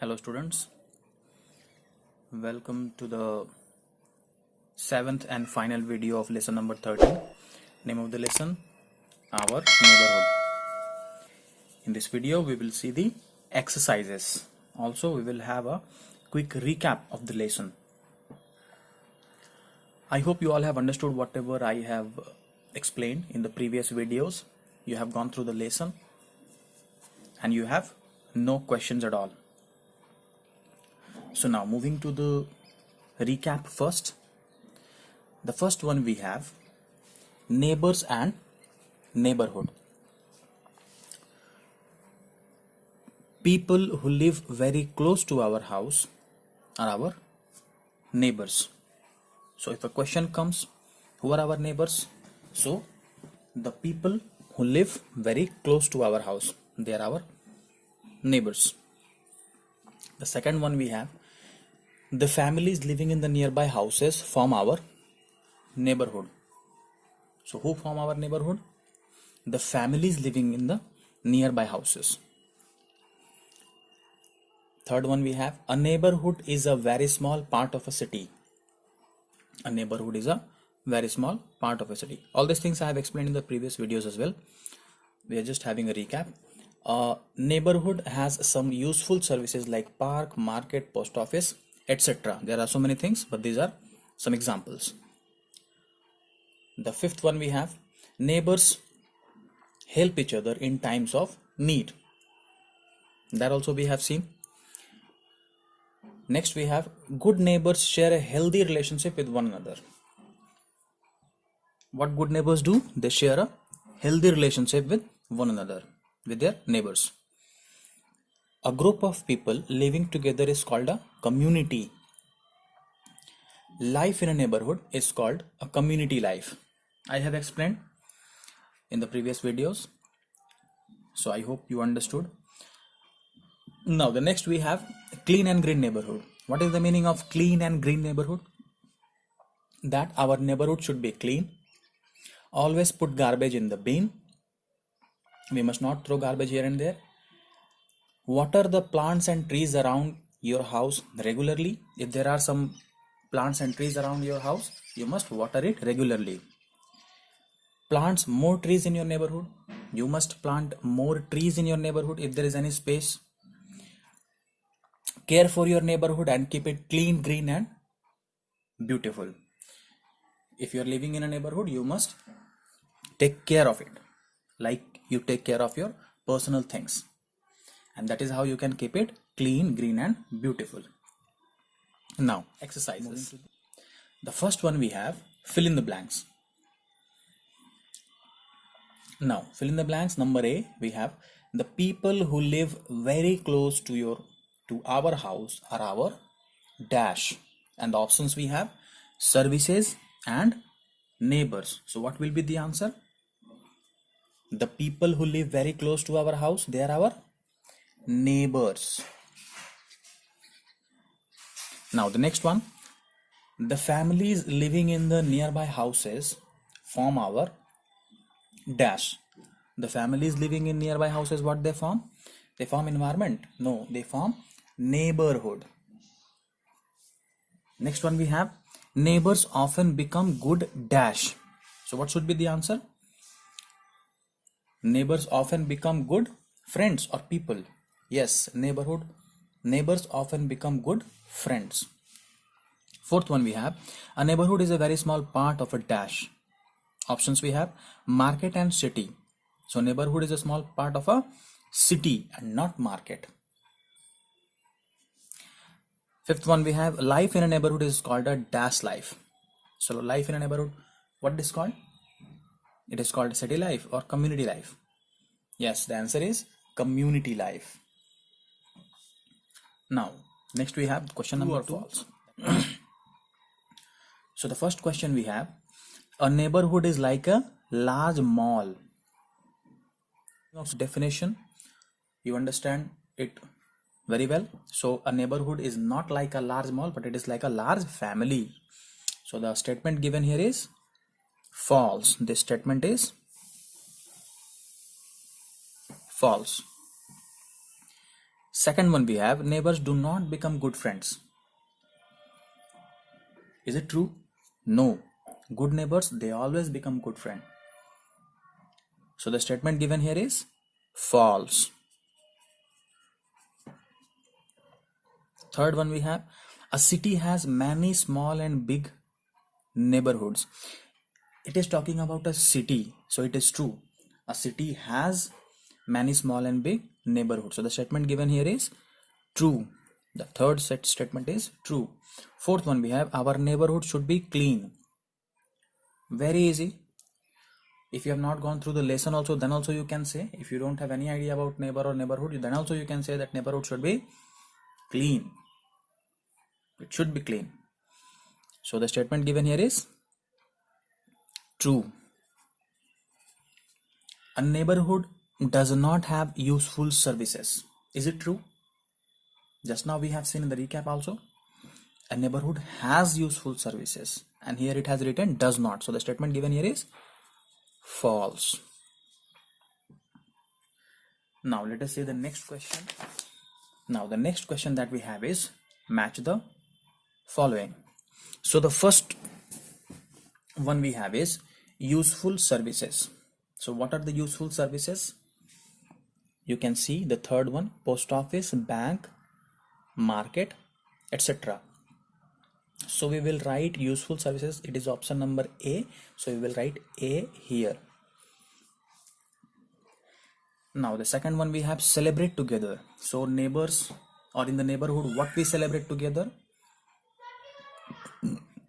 Hello students, welcome to the 7th and final video of lesson number 13. Name of the lesson, Our Neighborhood. In this video we will see the exercises. Also we will have a quick recap of the lesson. I hope you all have understood whatever I have explained in the previous videos. You have gone through the lesson and you have no questions at all. So now moving to the recap first. The first one we have neighbors and neighborhood. People who live very close to our house are our neighbors. So if a question comes, who are our neighbors? So the people who live very close to our house, they are our neighbors. The second one we have, the families living in the nearby houses form our neighborhood. So who form our neighborhood? The families living in the nearby houses. Third one we have, a neighborhood is a very small part of a city. A neighborhood is a very small part of a city. All these things I have explained in the previous videos as well. We are just having a recap. A neighborhood has some useful services like park, market, post office, etc. There are so many things, but these are some examples. The fifth one we have, neighbors help each other in times of need. That also we have seen. Next we have, good neighbors share a healthy relationship with one another. What good neighbors do? They share a healthy relationship with one another, with their neighbors. A group of people living together is called a community. Life in a neighborhood is called a community life. I have explained in the previous videos, so I hope you understood. Now the next we have clean and green neighborhood. What is the meaning of clean and green neighborhood? That our neighborhood should be clean. Always put garbage in the bin. We must not throw garbage here and there. Water the plants and trees around your house regularly. If there are some plants and trees around your house, you must water it regularly. Plant more trees in your neighborhood. You must plant more trees in your neighborhood if there is any space. Care for your neighborhood and keep it clean, green and beautiful. If you are living in a neighborhood, you must take care of it like you take care of your personal things. And that is how you can keep it clean, green and beautiful. Now, exercises. The first one we have, fill in the blanks. Now, fill in the blanks. Number A, we have the people who live very close to our house are our dash. And the options we have, services and neighbors. So what will be the answer? The people who live very close to our house, they are our neighbors. Now the next one, the families living in the nearby houses form our dash. The families living in nearby houses, what they form? They form environment. No, they form neighborhood. Next one we have, neighbors often become good dash. So what should be the answer? Neighbors often become good friends or people. Yes, neighbors often become good friends. Fourth one we have, a neighborhood is a very small part of a dash. Options we have, market and city. So neighborhood is a small part of a city and not market. Fifth one we have, life in a neighborhood is called a dash life. So life in a neighborhood, what it is called? It is called city life or community life. Yes, the answer is community life. Now, next we have question number 2. False. So the first question we have, a neighborhood is like a large mall. Definition, you understand it very well. So a neighborhood is not like a large mall, but it is like a large family. So the statement given here is false. This statement is false. Second one we have, neighbors do not become good friends. Is it true? No. Good neighbors, they always become good friends. So the statement given here is false. Third one we have, a city has many small and big neighborhoods. It is talking about a city, so it is true. A city has many small and big neighborhoods. So the statement given here is true. The third statement is true. Fourth one we have, our neighborhood should be clean. Very easy. If you have not gone through the lesson also, then also you can say, if you don't have any idea about neighbor or neighborhood, then also you can say that neighborhood should be clean. It should be clean. So the statement given here is true. A neighborhood does not have useful services. Is it true? Just now we have seen in the recap also, a neighborhood has useful services, and here it has written does not. So the statement given here is false. Now let us see the next question. Now the next question that we have is match the following. So the first one we have is useful services. So what are the useful services? You can see the third one, post office, bank, market, etc. So we will write useful services. It is option number A. So we will write A here. Now the second one we have celebrate together. So neighbors or in the neighborhood, what we celebrate together?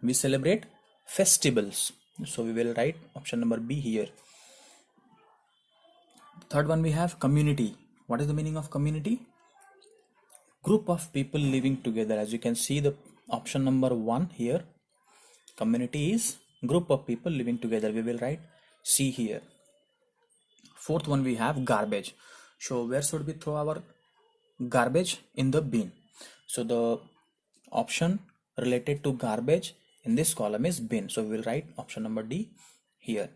We celebrate festivals. So we will write option number B here. Third one we have community. What is the meaning of community? Group of people living together. As you can see the option number 1 here. Community is group of people living together. We will write C here. Fourth one we have garbage. So where should we throw our garbage? In the bin. So the option related to garbage in this column is bin. So we will write option number D here.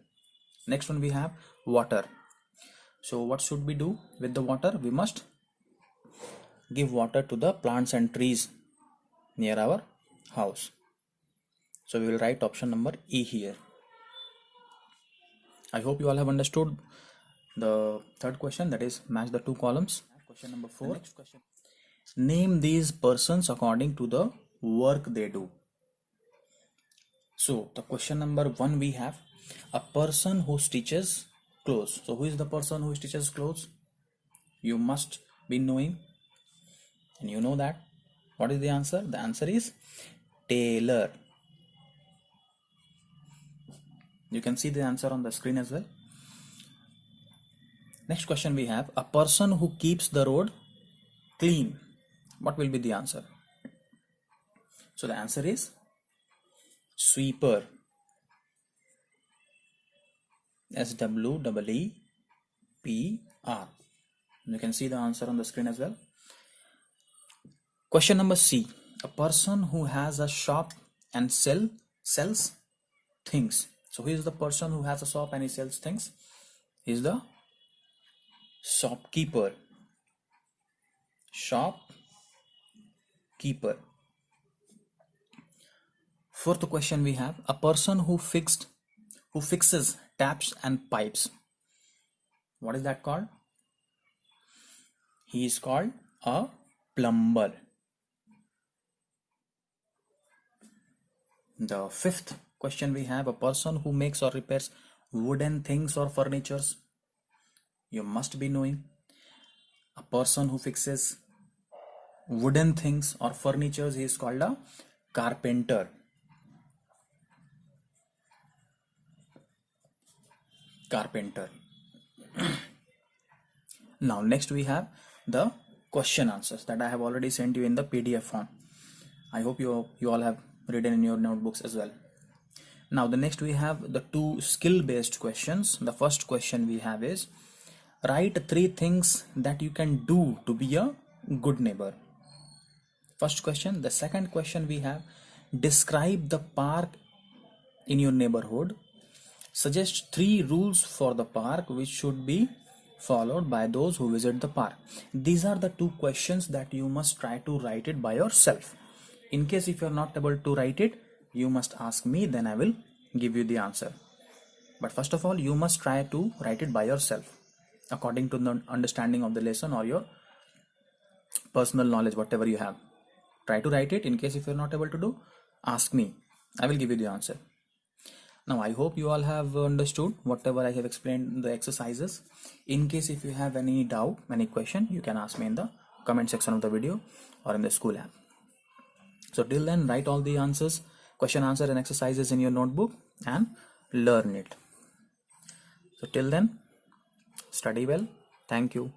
Next one we have water. So what should we do with the water? We must give water to the plants and trees near our house. So we will write option number E here. I hope you all have understood the third question, that is match the two columns. Question number 4. Next question. Name these persons according to the work they do. So the question number 1 we have a person who stitches clothes. So who is the person who stitches clothes? You must be knowing, and you know that. What is the answer? The answer is tailor. You can see the answer on the screen as well. Next question we have a person who keeps the road clean. What will be the answer? So the answer is sweeper. SWEEPR. You can see the answer on the screen as well. Question number C. A person who has a shop and sells things. So who is the person who has a shop and he sells things? He is the shopkeeper. Shopkeeper. Fourth question we have a person who fixes taps and pipes. What is that called? He is called a plumber. The fifth question we have a person who makes or repairs wooden things or furnitures. You must be knowing. A person who fixes wooden things or furnitures, he is called a carpenter. Carpenter. Now next we have the question answers that I have already sent you in the PDF form. I hope you all have written in your notebooks as well. Now the next we have the two skill based questions. The first question we have is write 3 things that you can do to be a good neighbor. First question. The second question we have describe the park in your neighborhood. Suggest 3 rules for the park which should be followed by those who visit the park. These are the two questions that you must try to write it by yourself. In case if you are not able to write it, you must ask me, then I will give you the answer. But first of all, you must try to write it by yourself according to the understanding of the lesson or your personal knowledge, whatever you have. Try to write it. In case if you're not able to do, ask me. I will give you the answer. Now, I hope you all have understood whatever I have explained the exercises. In case if you have any doubt, any question, you can ask me in the comment section of the video or in the school app. So till then, write all the answers, question, answer and exercises in your notebook and learn it. So till then, study well. Thank you.